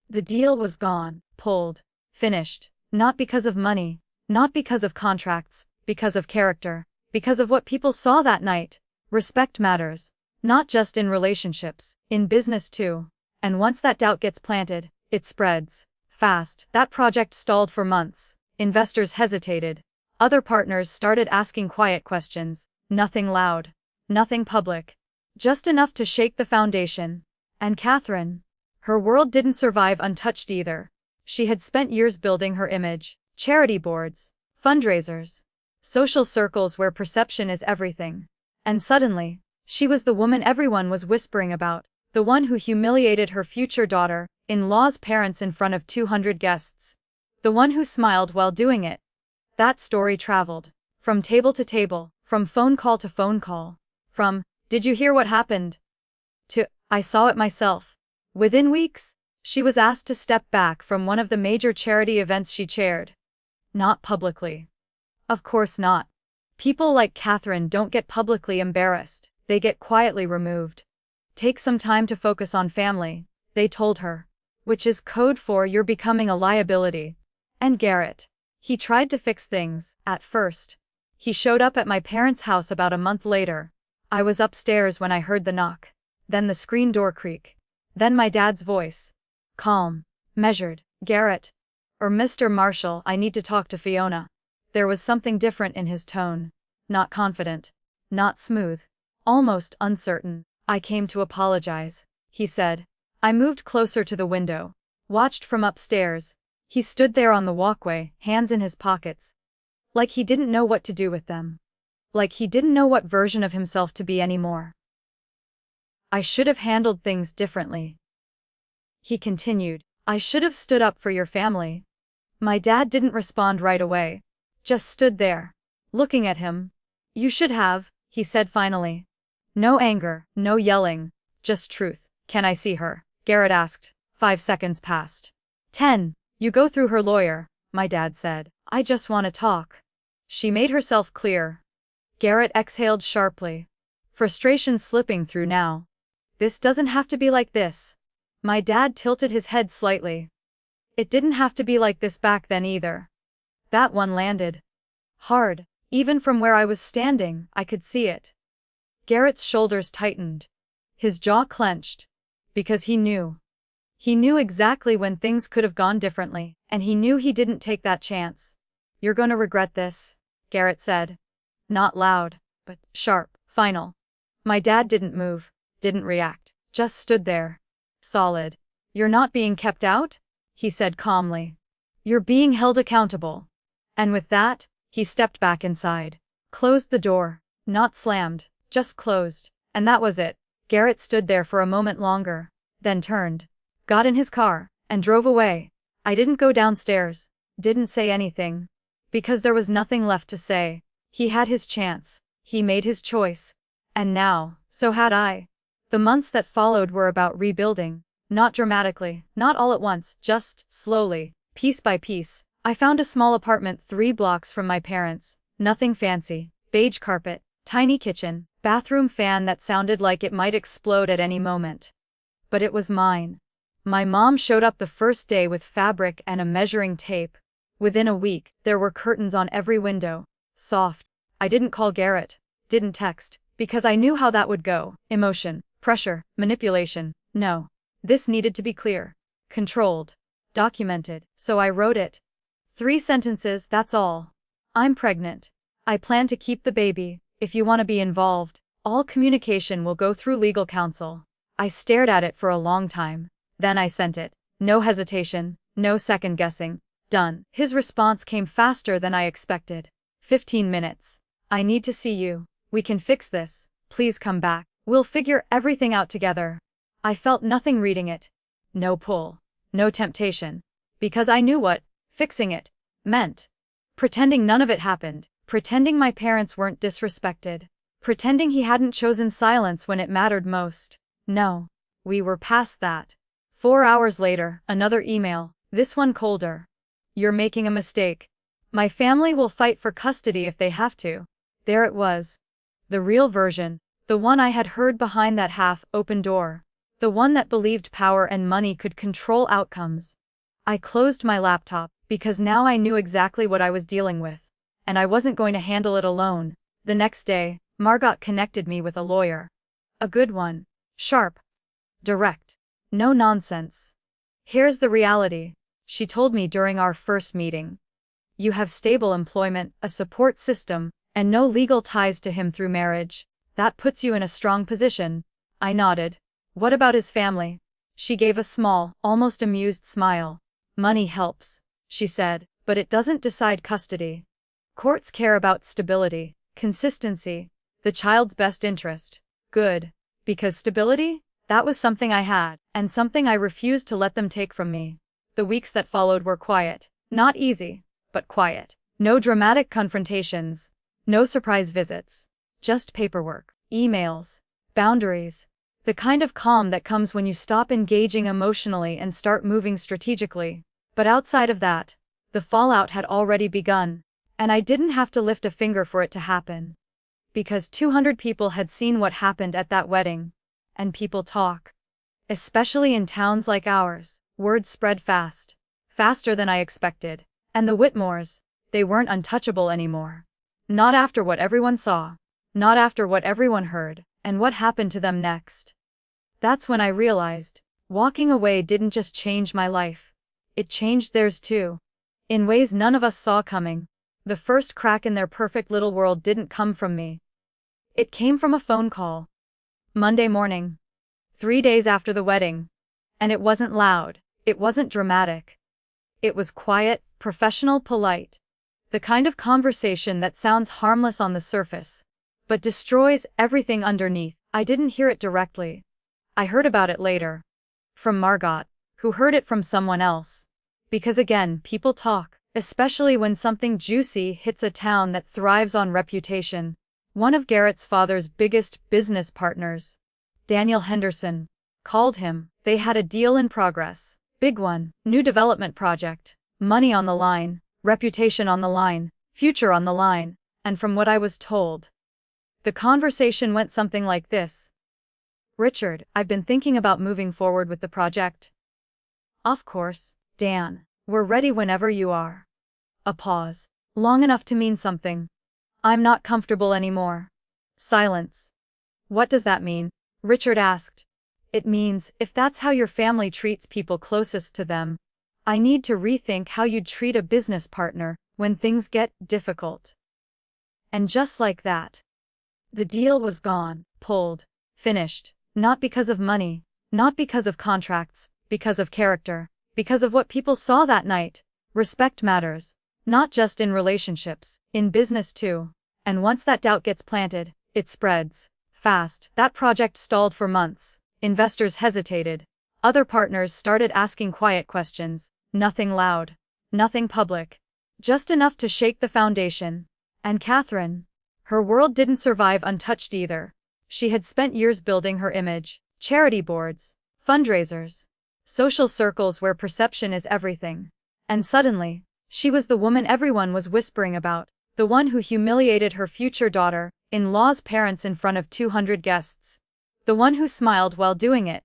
the deal was gone, pulled, finished, not because of money, not because of contracts, because of character, because of what people saw that night. Respect matters, not just in relationships, in business too. And once that doubt gets planted, it spreads fast. That project stalled for months. Investors hesitated. Other partners started asking quiet questions. Nothing loud. Nothing public. Just enough to shake the foundation. And Catherine? Her world didn't survive untouched either. She had spent years building her image. Charity boards. Fundraisers. Social circles where perception is everything. And suddenly, she was the woman everyone was whispering about. The one who humiliated her future daughter-in-law's parents in front of 200 guests. The one who smiled while doing it. That story traveled. From table to table, from phone call to phone call. From, did you hear what happened? To, I saw it myself. Within weeks, she was asked to step back from one of the major charity events she chaired. Not publicly. Of course not. People like Catherine don't get publicly embarrassed. They get quietly removed. Take some time to focus on family, they told her. Which is code for you're becoming a liability. And Garrett. He tried to fix things, at first. He showed up at my parents' house about a month later. I was upstairs when I heard the knock. Then the screen door creak. Then my dad's voice. Calm. Measured. Garrett. Or Mr. Marshall, I need to talk to Fiona. There was something different in his tone. Not confident. Not smooth. Almost uncertain. I came to apologize, he said. I moved closer to the window. Watched from upstairs. He stood there on the walkway, hands in his pockets. Like he didn't know what to do with them. Like he didn't know what version of himself to be anymore. I should have handled things differently. He continued. I should have stood up for your family. My dad didn't respond right away. Just stood there. Looking at him. You should have, he said finally. No anger, no yelling. Just truth. Can I see her? Garrett asked. 5 seconds passed. 10. You go through her lawyer, my dad said. I just want to talk. She made herself clear. Garrett exhaled sharply. Frustration slipping through now. This doesn't have to be like this. My dad tilted his head slightly. It didn't have to be like this back then either. That one landed. Hard. Even from where I was standing, I could see it. Garrett's shoulders tightened. His jaw clenched. Because he knew. He knew exactly when things could have gone differently, and he knew he didn't take that chance. You're gonna regret this, Garrett said. Not loud, but sharp, final. My dad didn't move, didn't react, just stood there. Solid. You're not being kept out? He said calmly. You're being held accountable. And with that, he stepped back inside. Closed the door. Not slammed, just closed. And that was it. Garrett stood there for a moment longer, then turned. Got in his car, and drove away. I didn't go downstairs. Didn't say anything. Because there was nothing left to say. He had his chance. He made his choice. And now, so had I. The months that followed were about rebuilding. Not dramatically, not all at once, just slowly, piece by piece. I found a small apartment 3 blocks from my parents. Nothing fancy. Beige carpet, tiny kitchen, bathroom fan that sounded like it might explode at any moment. But it was mine. My mom showed up the first day with fabric and a measuring tape. Within a week, there were curtains on every window. Soft. I didn't call Garrett. Didn't text. Because I knew how that would go. Emotion. Pressure. Manipulation. No. This needed to be clear. Controlled. Documented. So I wrote it. 3 sentences, that's all. I'm pregnant. I plan to keep the baby. If you want to be involved, all communication will go through legal counsel. I stared at it for a long time. Then I sent it. No hesitation, no second guessing. Done. His response came faster than I expected. 15 minutes. I need to see you. We can fix this. Please come back. We'll figure everything out together. I felt nothing reading it. No pull. No temptation. Because I knew what fixing it meant. Pretending none of it happened. Pretending my parents weren't disrespected. Pretending he hadn't chosen silence when it mattered most. No. We were past that. 4 hours later, another email. This one colder. You're making a mistake. My family will fight for custody if they have to. There it was. The real version. The one I had heard behind that half-open door. The one that believed power and money could control outcomes. I closed my laptop, because now I knew exactly what I was dealing with. And I wasn't going to handle it alone. The next day, Margot connected me with a lawyer. A good one. Sharp. Direct. No nonsense. Here's the reality, she told me during our first meeting. You have stable employment, a support system, and no legal ties to him through marriage. That puts you in a strong position. I nodded. What about his family? She gave a small, almost amused smile. Money helps, she said, but it doesn't decide custody. Courts care about stability, consistency, the child's best interest. Good. Because stability? That was something I had, and something I refused to let them take from me. The weeks that followed were quiet. Not easy, but quiet. No dramatic confrontations. No surprise visits. Just paperwork, emails, boundaries. The kind of calm that comes when you stop engaging emotionally and start moving strategically. But outside of that, the fallout had already begun, and I didn't have to lift a finger for it to happen. Because 200 people had seen what happened at that wedding. And people talk. Especially in towns like ours, word spread fast. Faster than I expected. And the Whitmores, they weren't untouchable anymore. Not after what everyone saw. Not after what everyone heard, and what happened to them next. That's when I realized, walking away didn't just change my life. It changed theirs too. In ways none of us saw coming. The first crack in their perfect little world didn't come from me. It came from a phone call. Monday morning. 3 days after the wedding. And it wasn't loud, it wasn't dramatic. It was quiet, professional, polite. The kind of conversation that sounds harmless on the surface, but destroys everything underneath. I didn't hear it directly. I heard about it later. From Margot, who heard it from someone else. Because again, people talk, especially when something juicy hits a town that thrives on reputation. One of Garrett's father's biggest business partners, Daniel Henderson, called him. They had a deal in progress. Big one, new development project. Money on the line, reputation on the line, future on the line, and from what I was told, the conversation went something like this. Richard, I've been thinking about moving forward with the project. Of course, Dan, we're ready whenever you are. A pause, long enough to mean something. I'm not comfortable anymore. Silence. What does that mean? Richard asked. It means, if that's how your family treats people closest to them, I need to rethink how you'd treat a business partner when things get difficult. And just like that, the deal was gone, pulled, finished, not because of money, not because of contracts, because of character, because of what people saw that night. Respect matters, not just in relationships, in business too. And once that doubt gets planted, it spreads fast. That project stalled for months. Investors hesitated. Other partners started asking quiet questions. Nothing loud. Nothing public. Just enough to shake the foundation. And Catherine, her world didn't survive untouched either. She had spent years building her image. Charity boards, fundraisers, social circles where perception is everything. And suddenly, she was the woman everyone was whispering about. The one who humiliated her future daughter-in-law's parents in front of 200 guests. The one who smiled while doing it.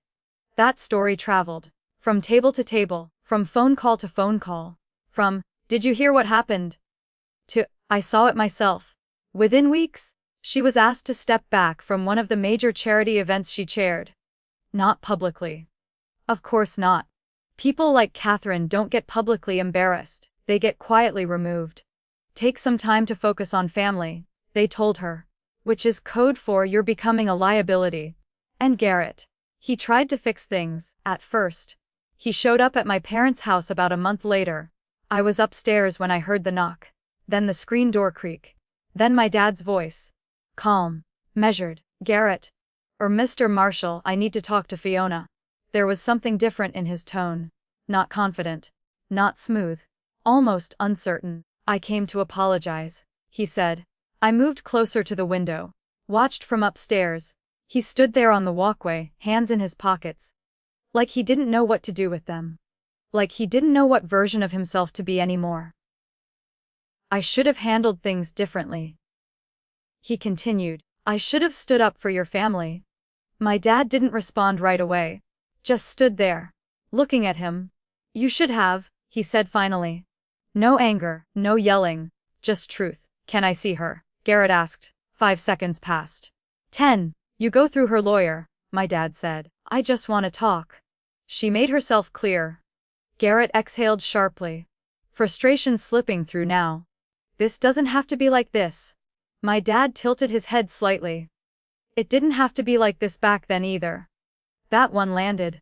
That story traveled. From table to table, from phone call to phone call. From, did you hear what happened? To, I saw it myself. Within weeks, she was asked to step back from one of the major charity events she chaired. Not publicly. Of course not. People like Catherine don't get publicly embarrassed, they get quietly removed. Take some time to focus on family, they told her. Which is code for you're becoming a liability. And Garrett. He tried to fix things, at first. He showed up at my parents' house about a month later. I was upstairs when I heard the knock. Then the screen door creak. Then my dad's voice. Calm. Measured. Garrett. Or Mr. Marshall, I need to talk to Fiona. There was something different in his tone. Not confident. Not smooth. Almost uncertain. I came to apologize, he said. I moved closer to the window. Watched from upstairs. He stood there on the walkway, hands in his pockets. Like he didn't know what to do with them. Like he didn't know what version of himself to be anymore. I should have handled things differently. He continued. I should have stood up for your family. My dad didn't respond right away. Just stood there. Looking at him. You should have, he said finally. No anger, no yelling. Just truth. Can I see her? Garrett asked. 5 seconds passed. 10. You go through her lawyer, my dad said. I just want to talk. She made herself clear. Garrett exhaled sharply. Frustration slipping through now. This doesn't have to be like this. My dad tilted his head slightly. It didn't have to be like this back then either. That one landed.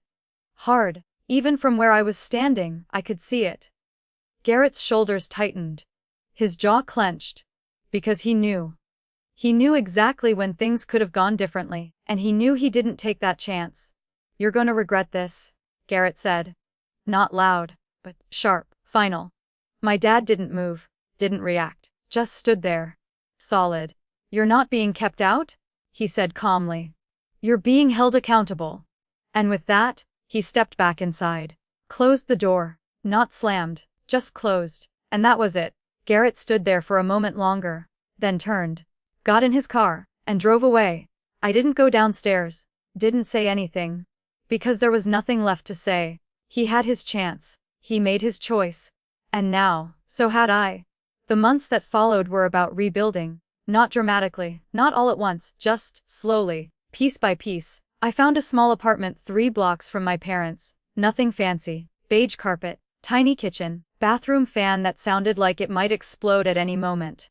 Hard. Even from where I was standing, I could see it. Garrett's shoulders tightened. His jaw clenched. Because he knew. He knew exactly when things could have gone differently, and he knew he didn't take that chance. You're gonna regret this, Garrett said. Not loud, but sharp, final. My dad didn't move, didn't react, just stood there. Solid. You're not being kept out? He said calmly. You're being held accountable. And with that, he stepped back inside. Closed the door. Not slammed, just closed. And that was it. Garrett stood there for a moment longer, then turned. got in his car, and drove away. I didn't go downstairs, didn't say anything. Because there was nothing left to say. He had his chance. He made his choice. And now, so had I. The months that followed were about rebuilding. Not dramatically, not all at once, just slowly, piece by piece. I found a small apartment 3 blocks from my parents'. Nothing fancy. Beige carpet, tiny kitchen, bathroom fan that sounded like it might explode at any moment.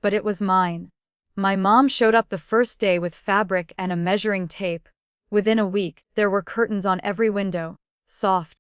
But it was mine. My mom showed up the first day with fabric and a measuring tape. Within a week, there were curtains on every window. Soft,